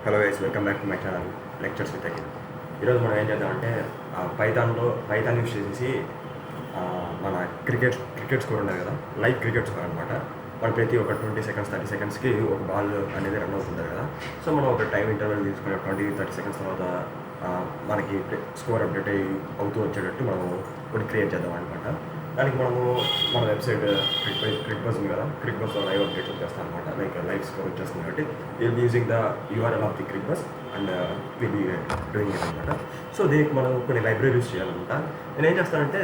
Hello guys, welcome back to my channel lectures with Akhil. ఈరోజు మనం ఏం చేద్దామంటే పైథాన్ యూస్ చేసేసి మన క్రికెట్ స్కోర్ ఉండదు కదా, లైవ్ క్రికెట్ స్కోర్ అనమాట. మనం ప్రతి ఒక 20 సెకండ్స్ 30 సెకండ్స్కి ఒక బాల్ అనేది రన్ అవుతుంటుంది కదా. సో మనం ఒక టైం ఇంటర్వెల్ తీసుకుని 20-30 సెకండ్స్ తర్వాత మనకి స్కోర్ అప్డేట్ అవుతూ వచ్చేటట్టు మనము ఒకటి క్రియేట్ చేద్దాం అనమాట. దానికి మనము మన వెబ్సైట్ క్రిక్ బస్ ఉంది కదా, క్రిక్ బస్లో లైవ్ అప్డేట్స్ వచ్చేస్తాం అనమాట. లైవ్ స్కోర్ వచ్చేస్తుంది కాబట్టి will be using the URL of the Cricbuzz and will be doing it అనమాట. సో దీనికి మనం కొన్ని లైబ్రరీస్ చేయాలన్నమాట. నేను ఏం చేస్తానంటే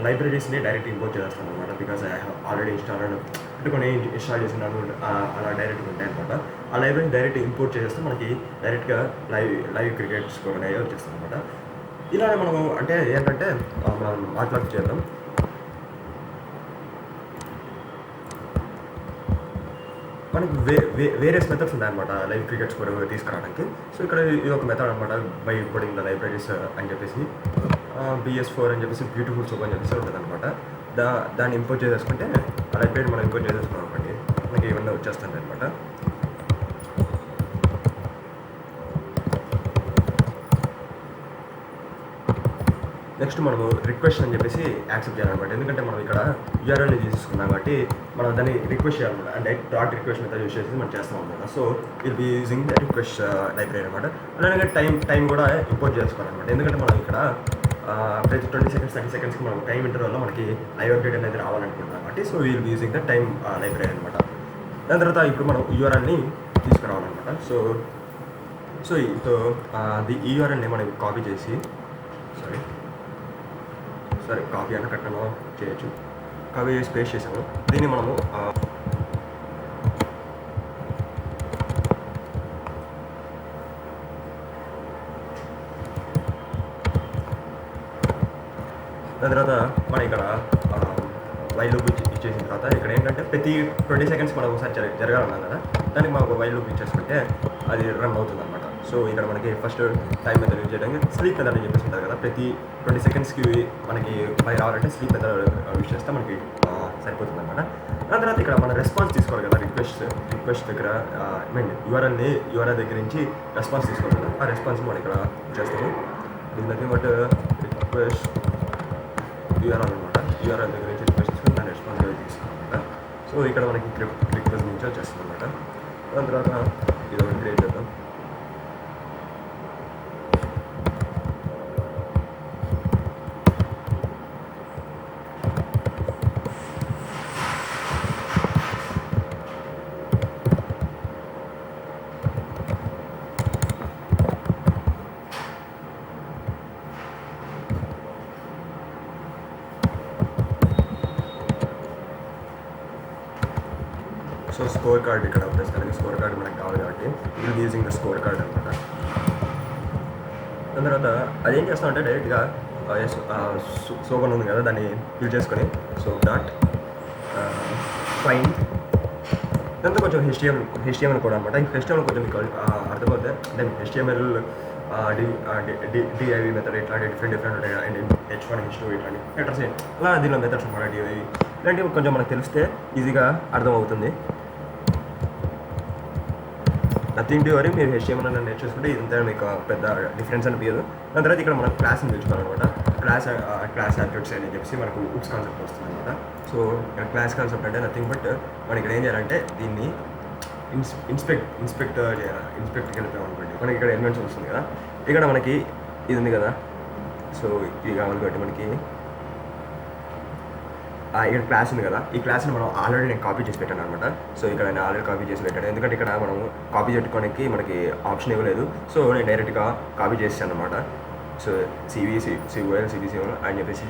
లైబ్రరీస్ని డైరెక్ట్ ఇంపోర్ట్ చేస్తాను అనమాట. బికాజ్ ఐ హ్యావ్ ఆల్రెడీ అంటే కొన్ని ఇన్స్టాల్ చేసినాను, అలా డైరెక్ట్గా ఉంటాయి అనమాట. ఆ లైబ్రరీని డైరెక్ట్ ఇంపోర్ట్ చేసేస్తే మనకి డైరెక్ట్గా లైవ్ క్రికెట్ స్కోర్ అనేది వచ్చేస్తుంది అనమాట. ఇలానే మనము అంటే ఏంటంటే మనం మాట్లాడి చేద్దాం. మనకి వేరియస్ మెథడ్స్ ఉన్నాయన్నమాట లైవ్ క్రికెట్ స్కోర్ తీసుకురావడానికి. సో ఇక్కడ ఇది ఒక మెథడ్ అనమాట, బై ఇంపోర్టింగ్ ద లైబ్రరీస్ అని చెప్పేసి BS4 అని చెప్పేసి బ్యూటిఫుల్ సోప్ అని చెప్పేసి ఉంటుంది అనమాట. దాన్ని ఇంపోర్ట్ చేసేసుకుంటే ఆ లైబ్రరీ మనం ఇంపోర్ట్ చేసేసుకున్నాం అనుకోండి, మనకి ఏమన్నా వచ్చేస్తుంది అనమాట. నెక్స్ట్ మనము రిక్వెస్ట్ అని చెప్పేసి యాక్సెప్ట్ చేయాలన్నమాట. ఎందుకంటే మనం ఇక్కడ యూఆర్ఎల్ని తీసుకున్నాం కాబట్టి మనం దాన్ని రిక్వెస్ట్ చేయాలన్నమాట. అంటే డాట్ రిక్వెస్ట్ మెథడ్ యూస్ చేసి మనం చేస్తాం అనమాట. So will be using the request library అనమాట. అలాగే టైం కూడా ఇంపోర్ట్ చేసుకోవాలన్నమాట. ఎందుకంటే మనం ఇక్కడ ప్రతి 20 సెకండ్స్ 30 సెకండ్స్కి మనం టైం ఇంటర్వల్లో మనకి లైవ్ అప్డేట్ అనేది రావాలనుకుంటున్నాం కాబట్టి so will be using the time library అనమాట. దాని తర్వాత ఇప్పుడు మనం యూఆర్ఎల్ని తీసుకురావాలన్నమాట. సో ది యూఆర్ఎల్ని మనం కాపీ చేసి కాపీ అన్న కట్టనో చేయొచ్చు. కాపీ చేసి పేస్ట్ చేసాము. దీన్ని మనము దాని తర్వాత మనం ఇక్కడ వైల్ లూప్ ఇచ్చేసిన తర్వాత ఇక్కడ ఏంటంటే ప్రతి 20 సెకండ్స్ మనం ఒకసారి జరగాలన్నాం కదా, దానికి మనం ఒక వైల్ లూప్ ఇచ్చేసుకుంటే అది రన్ అవుతుంది అనమాట. సో ఇక్కడ మనకి ఫస్ట్ టైం మెథడ్ యూజ్ చేయడానికి స్లీప్ మెథడ్ అని చెప్పేసి ఉంటుంది కదా. ప్రతి 20 సెకండ్స్కి మనకి పై రావాలంటే స్లీప్ మెథడ్ యూజ్ చేస్తే మనకి సరిపోతుంది అనమాట. దాని తర్వాత ఇక్కడ మన రెస్పాన్స్ తీసుకోవాలి కదా, రిక్వెస్ట్ దగ్గర యూఆర్ఎల్ దగ్గర నుంచి రెస్పాన్స్ తీసుకోవాలి కదా. ఆ రెస్పాన్స్ మనం ఇక్కడ చేస్తాము. ఇది నథింగ్ బట్ రిక్వెస్ట్ యూఆర్ఎల్ అనమాట. యూఆర్ఎల్ దగ్గర నుంచి రిక్వెస్ట్ తీసుకొని దాని రెస్పాన్స్ తీసుకున్నాం అనమాట. సో ఇక్కడ మనకి రిక్వెస్ట్ నుంచి వచ్చేస్తుంది అనమాట. దాని తర్వాత ఇది ఒకటి క్రియేట్ చేద్దాం. సో స్కోర్ కార్డ్ ఇక్కడ ప్రస్తుతానికి స్కోర్ కార్డ్ మనకు కావాలి కాబట్టి will using the score card అనమాట. దాని తర్వాత అదేం చేస్తామంటే డైరెక్ట్గా సోబన్ ఉంది కదా, దాన్ని ఫిల్ చేసుకొని సో డాట్ ఫైండ్ దాంతో కొంచెం హెచ్టిఎంఎల్ కూడా అనమాట. ఈ హెచ్టిఎంఎల్ కొంచెం మీకు అర్థమవుతాయి. అంటే హెచ్టిఎంఎల్ డిఐవి మెథడ్ ఇట్లాంటి డిఫరెంట్ ఉంటాయి. అండ్ H1 H2 ఇట్లాంటి లెటర్స్ అలా దీనిలో మెథడ్స్ అనమాట. డిఐవి ఇలాంటివి కొంచెం మనకు తెలిస్తే ఈజీగా అర్థమవుతుంది. నథింగ్ టు వరీ, మీరు HTML అని నేర్చుకుంటే ఇదంతా మీకు పెద్ద డిఫరెన్స్ అనిపించదు. దాని తర్వాత ఇక్కడ మనం క్లాస్ని తెచ్చుకోవాలన్నమాట. క్లాస్ యాట్రిబ్యూట్స్ అని చెప్పేసి మనకు ఉక్స్ కాన్సెప్ట్ వస్తుంది అనమాట. సో ఇక్కడ క్లాస్ కాన్సెప్ట్ అంటే నథింగ్ బట్ మనం ఇక్కడ ఏం చేయాలంటే దీన్ని ఇన్స్పెక్ట్కి వెళ్ళిపోయాం అనుకోండి. మనకి ఇక్కడ ఎలిమెంట్స్ వస్తుంది కదా, ఇక్కడ మనకి ఇది ఉంది కదా. సో ఇది కావాలి కాబట్టి మనకి ఇక్కడ క్లాస్ ఉంది కదా, ఈ క్లాస్ని మనం ఆల్రెడీ నేను కాపీ చేసి పెట్టాను అనమాట. సో ఇక్కడ నేను ఆల్రెడీ కాపీ చేసి పెట్టాను, ఎందుకంటే ఇక్కడ మనం కాపీ పెట్టుకోవడానికి మనకి ఆప్షన్ ఇవ్వలేదు. సో నేను డైరెక్ట్గా కాపీ చేసాను అనమాట. సో CVL అని చెప్పేసి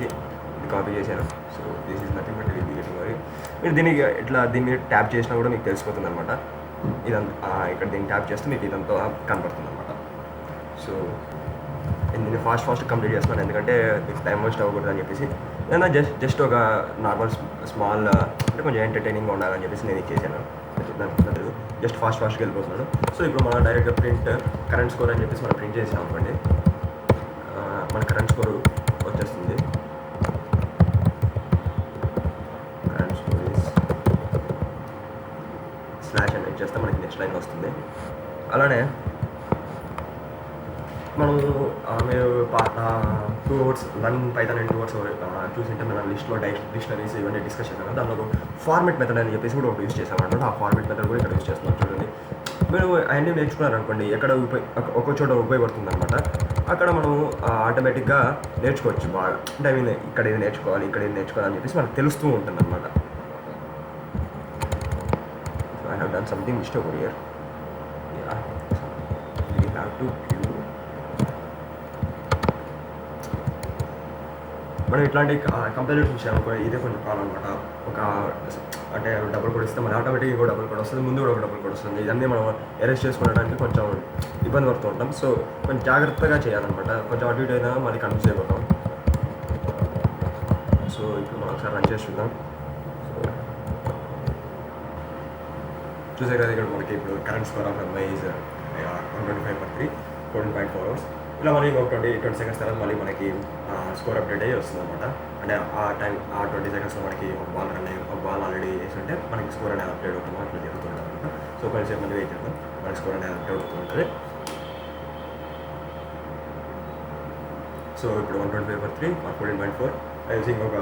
ఇది కాపీ చేశాను. So this is nothing but getting మరి మీరు దీన్ని ట్యాప్ చేసినా కూడా మీకు తెలిసిపోతుంది అనమాట. ఇదంతా ఇక్కడ దీన్ని ట్యాప్ చేస్తే మీకు ఇదంతా కనపడుతుంది అనమాట. సో నేను దీన్ని ఫాస్ట్ కంప్లీట్ చేస్తున్నాను, ఎందుకంటే మీకు టైం వేస్ట్ అవ్వకూడదు అని చెప్పేసి. నేను జస్ట్ ఒక నార్మల్ స్మాల్ అంటే కొంచెం ఎంటర్టైనింగ్గా ఉండాలని చెప్పేసి నేను ఇచ్చేసాను. జస్ట్ ఫాస్ట్గా వెళ్ళిపోతున్నాను. సో ఇప్పుడు మనం డైరెక్ట్గా కరెంట్ స్కోర్ అని చెప్పేసి మనం ప్రింట్ చేసాం అనుకోండి, మన కరెంట్ స్కోర్ వచ్చేస్తుంది. కరెంట్ స్కోర్ స్లాష్ అని చేస్తే మనకి నెక్స్ట్ లైన్ వస్తుంది. అలానే మనం మీరు 2 hours learn python in 2 hours చూసింటే మన లిస్ట్లో డిక్షనరీస్ ఇవన్నీ డిస్కస్ చేశాం కదా. దాంట్లో ఫార్మెట్ మెథడ్ అని చెప్పేసి కూడా ఒకటి యూస్ చేసామన్నమాట. ఆ ఫార్మెట్ మెథడ్ కూడా ఇక్కడ యూస్ చేస్తున్నాం చూడండి. మీరు అవన్నీ నేర్చుకున్నారనుకోండి, ఎక్కడ ఒక్కో చోట ఉపయోగపడుతుంది అనమాట. అక్కడ మనం ఆటోమేటిక్గా నేర్చుకోవచ్చు బాగా. అంటే ఐ మీన్ ఇక్కడ ఇది నేర్చుకోవాలి, ఇక్కడ ఇది నేర్చుకోవాలి అని చెప్పేసి మనకు తెలుస్తూ ఉంటుంది అనమాట. I have done something mistake over here. We have to మనం ఇట్లాంటి కంపేరిటివ్ విషయం ఇదే కొంచెం కావాలన్నమాట. ఒక అంటే డబుల్ కోడ్ ఇస్తే మన ఆటోమేటిక్గా ఇంకో డబుల్ కోడ్ వస్తుంది, ముందు కూడా ఒక డబుల్ కోడ్ వస్తుంది. ఇవన్నీ మనం అరేంజ్ చేసుకోవడానికి కొంచెం ఇబ్బంది పడుతూ ఉంటాం. సో కొంచెం జాగ్రత్తగా చేయాలన్నమాట. కొంచెం అటు ఇటు అయినా మళ్ళీ కన్ఫ్యూజ్ అయిపోతాం. సో ఇప్పుడు మనం ఒకసారి రన్ చేసి చూద్దాం. చూసే కదా ఇక్కడ మనకి ఇప్పుడు current score of MI is 125/3 14.4 hours. ఇలా మనకి ఒక 20 సెకండ్స్ తర్వాత మళ్ళీ మనకి స్కోర్ అప్డేట్ అయ్యి వస్తుంది అనమాట. అంటే ఆ 20 సెకండ్స్లో మనకి ఒక బాల్ ఆల్రెడీ వేసి ఉంటే మనకి స్కోర్ అనేది అప్డేట్ అవుతుంది, అట్లా జరుగుతుంటుంది అనమాట. సో కొంచెంసేపు మళ్ళీ వెయిట్ చేద్దాం, మనకి స్కోర్ అనేది అప్డేట్ అవుతుంటుంది. సో ఇప్పుడు 125/3 14.4 యూజింగ్ ఒక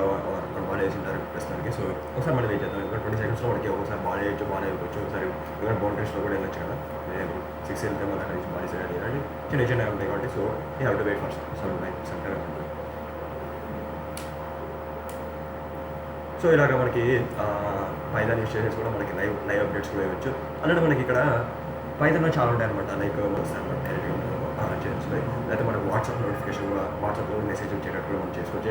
బాల్ వేసి ఉంటారు ప్రస్తుతానికి. సో ఒకసారి మళ్ళీ వెయిట్ చేద్దాం. ఇంకా 20 సెకండ్స్లో మనకి ఒకసారి బాల్ వేయచ్చు, బాల్ వేయవచ్చు. ఒకసారి ఇంకా బౌండరీస్లో కూడా వెళ్ళచ్చు కదా. 6 వెళ్తే మళ్ళీ అక్కడి నుంచి బాల్ వేసేయాలి అని చిన్న చిన్న ఉంటాయి కాబట్టి. So you have to wait first some time. సో ఇలాగ మనకి పైథాన్ యూస్ చేసేసి కూడా మనకి లైవ్ అప్డేట్స్ కూడా ఇవ్వచ్చు. అలానే మనకి ఇక్కడ పైథాన్లో చాలా ఉంటాయి అనమాట. లైక్ వస్తాయి అనమాట డైరెక్ట్గా చేయొచ్చు. లేకపోతే మనకు వాట్సాప్ నోటిఫికేషన్ కూడా, వాట్సాప్లో మెసేజ్ వచ్చేటట్టు కూడా మనం చేసుకోవచ్చు.